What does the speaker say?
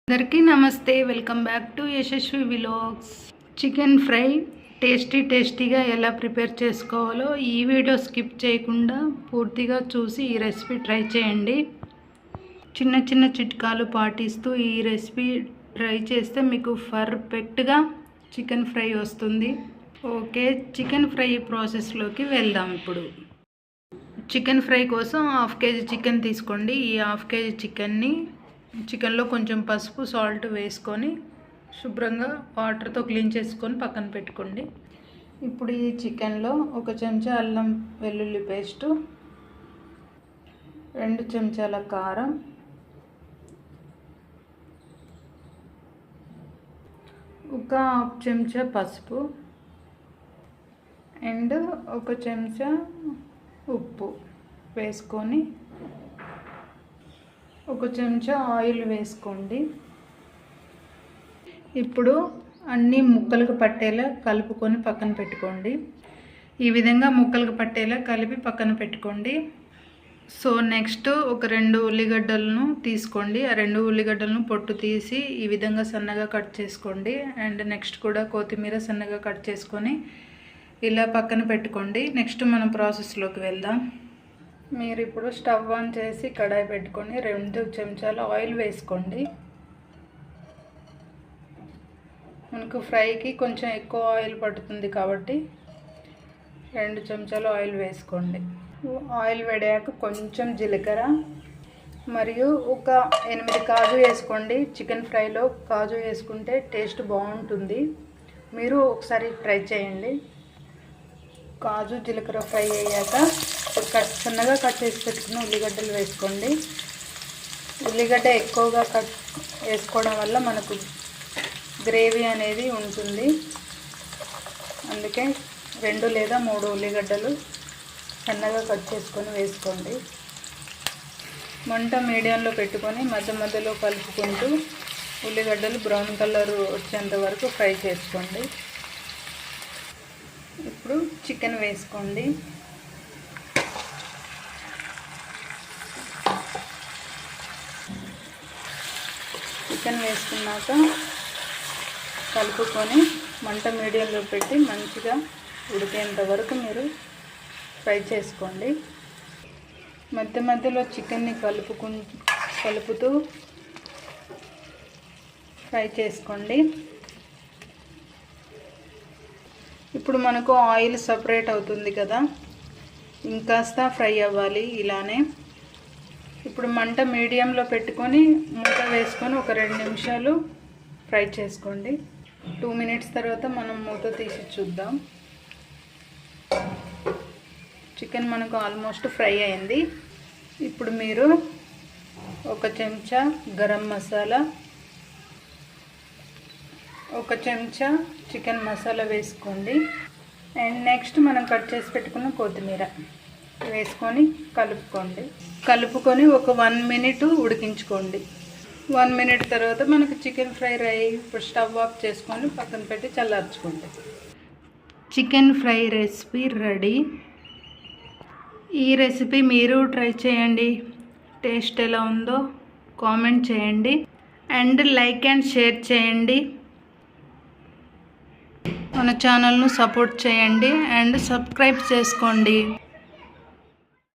అందరికీ నమస్తే, welcome back to Yashasvi vlogs. Chicken fry టేస్టీగా ఎలా ప్రిపేర్ చేసుకోవాలో ఈ వీడియో స్కిప్ చేయకుండా పూర్తిగా చూసి ఈ రెసిపీ ట్రై చేయండి. చిన్న చిన్న చిట్కాలు పాటిస్తూ ఈ రెసిపీ ట్రై చేస్తే మీకు పర్ఫెక్ట్గా చికెన్ ఫ్రై వస్తుంది. ఓకే, చికెన్ ఫ్రై ప్రాసెస్లోకి వెళ్దాం. ఇప్పుడు చికెన్ ఫ్రై కోసం 1/2 kg చికెన్ తీసుకోండి. ఈ 1/2 kg చికెన్లో కొంచెం పసుపు, సాల్ట్ వేసుకొని శుభ్రంగా వాటర్తో క్లీన్ చేసుకొని పక్కన పెట్టుకోండి. ఇప్పుడు ఈ చికెన్లో 1 చెంచా అల్లం వెల్లుల్లి పేస్టు, 2 చెంచాల కారం, 1/2 చెంచా పసుపు అండ్ 1 చెంచా ఉప్పు వేసుకొని 1 చెంచా ఆయిల్ వేసుకోండి. ఇప్పుడు అన్నీ ముక్కలకు పట్టేలా కలుపుకొని పక్కన పెట్టుకోండి. ఈ విధంగా ముక్కలకు పట్టేలా కలిపి పక్కన పెట్టుకోండి. సో నెక్స్ట్ ఒక 2 ఉల్లిగడ్డలను తీసుకోండి. ఆ 2 ఉల్లిగడ్డలను పొట్టు తీసి ఈ విధంగా సన్నగా కట్ చేసుకోండి. అండ్ నెక్స్ట్ కూడా కొత్తిమీర సన్నగా కట్ చేసుకొని ఇలా పక్కన పెట్టుకోండి. నెక్స్ట్ మనం ప్రాసెస్లోకి వెళ్దాం. మీరు ఇప్పుడు స్టవ్ ఆన్ చేసి కడాయి పెట్టుకొని 2 చెంచాల ఆయిల్ వేసుకోండి. మనకు ఫ్రైకి కొంచెం ఎక్కువ ఆయిల్ పడుతుంది కాబట్టి 2 చెంచాల ఆయిల్ వేసుకోండి. ఆయిల్ వేడాక కొంచెం జీలకర్ర మరియు ఒక 8 కాజు వేసుకోండి. చికెన్ ఫ్రైలో కాజు వేసుకుంటే టేస్ట్ బాగుంటుంది. మీరు ఒకసారి ట్రై చేయండి. కాజు జీలకర్ర ఫ్రై అయ్యాక సన్నగా కట్ చేసి పెట్టుకున్న ఉల్లిగడ్డలు వేసుకోండి. ఉల్లిగడ్డ ఎక్కువగా వేసుకోవడం వల్ల మనకు గ్రేవీ అనేది ఉంటుంది. అందుకే 2 లేదా 3 ఉల్లిగడ్డలు సన్నగా కట్ చేసుకొని వేసుకోండి. మంట మీడియంలో పెట్టుకొని మధ్య మధ్యలో కలుపుకుంటూ ఉల్లిగడ్డలు బ్రౌన్ కలర్ వచ్చేంత వరకు ఫ్రై చేసుకోండి. ఇప్పుడు చికెన్ వేసుకోండి. చికెన్ వేసుకున్నాక కలుపుకొని మంట మీడియంలో పెట్టి మంచిగా ఉడికేంత వరకు మీరు ఫ్రై చేసుకోండి. మధ్య మధ్యలో చికెన్ని కలుపుతూ ఫ్రై చేసుకోండి. ఇప్పుడు మనకు ఆయిల్ సపరేట్ అవుతుంది కదా, ఇంకాస్త ఫ్రై అవ్వాలి ఇలానే. ఇప్పుడు మంట మీడియంలో పెట్టుకొని మూత వేసుకొని ఒక 2 నిమిషాలు ఫ్రై చేసుకోండి. 2 మినిట్స్ తర్వాత మనం మూత తీసి చూద్దాం. చికెన్ మనకు ఆల్మోస్ట్ ఫ్రై అయింది. ఇప్పుడు మీరు 1 చెంచా గరం మసాలా, 1 చెంచా చికెన్ మసాలా వేసుకోండి. అండ్ నెక్స్ట్ మనం కట్ చేసి పెట్టుకున్న కొత్తిమీర వేసుకొని కలుపుకొని ఒక 1 మినిట్ ఉడికించుకోండి. 1 మినిట్ తర్వాత మనకు చికెన్ ఫ్రై ఇప్పుడు స్టవ్ ఆఫ్ చేసుకొని పక్కన పెట్టి చల్లార్చుకోండి. Chicken fry recipe ready. ఈ రెసిపీ మీరు ట్రై చేయండి. టేస్ట్ ఎలా ఉందో కామెంట్ చేయండి అండ్ లైక్ అండ్ షేర్ చేయండి. మన ఛానల్ను సపోర్ట్ చేయండి అండ్ సబ్స్క్రైబ్ చేసుకోండి.